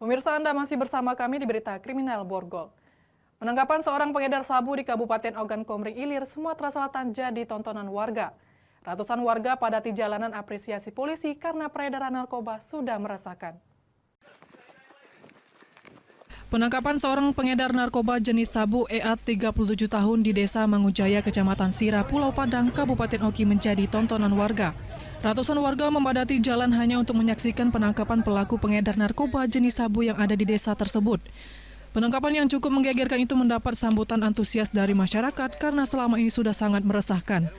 Pemirsa, Anda masih bersama kami di Berita Kriminal Borgol. Penangkapan seorang pengedar sabu di Kabupaten Ogan Komering Ilir, Sumatera Selatan jadi tontonan warga. Ratusan warga padati jalanan apresiasi polisi karena peredaran narkoba sudah meresahkan. Penangkapan seorang pengedar narkoba jenis sabu EA 37 tahun di Desa Mangujaya, Kecamatan Sira, Pulau Padang, Kabupaten Oki menjadi tontonan warga. Ratusan warga memadati jalan hanya untuk menyaksikan penangkapan pelaku pengedar narkoba jenis sabu yang ada di desa tersebut. Penangkapan yang cukup menggegerkan itu mendapat sambutan antusias dari masyarakat karena selama ini sudah sangat meresahkan.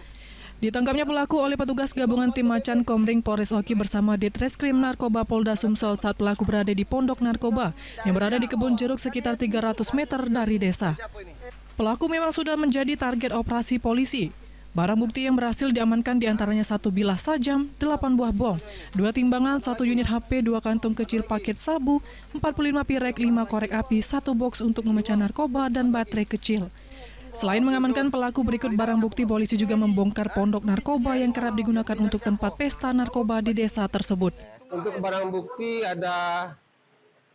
Ditangkapnya pelaku oleh petugas gabungan tim Macan Komring Polres Oki bersama Ditreskrim Narkoba Polda Sumsel saat pelaku berada di pondok narkoba yang berada di kebun jeruk sekitar 300 meter dari desa. Pelaku memang sudah menjadi target operasi polisi. Barang bukti yang berhasil diamankan diantaranya 1 bilah sajam, 8 buah bom, 2 timbangan, 1 unit HP, 2 kantung kecil paket sabu, 45 pirek, 5 korek api, 1 box untuk memecah narkoba, dan baterai kecil. Selain mengamankan pelaku, berikut barang bukti polisi juga membongkar pondok narkoba yang kerap digunakan untuk tempat pesta narkoba di desa tersebut. Untuk barang bukti ada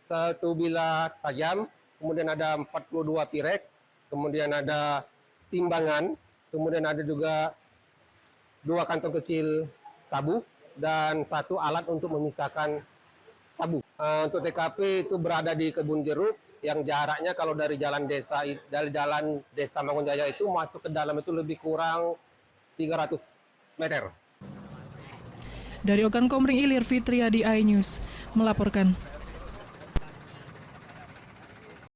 1 bilah tajam, kemudian ada 42 pirek, kemudian ada timbangan, kemudian ada juga 2 kantong kecil sabu dan 1 alat untuk memisahkan sabu. Untuk TKP itu berada di kebun jeruk yang jaraknya kalau dari jalan desa Mangunjaya itu masuk ke dalam itu lebih kurang 300 meter. Dari Ogan Komering Ilir, Fitriadi, iNews melaporkan.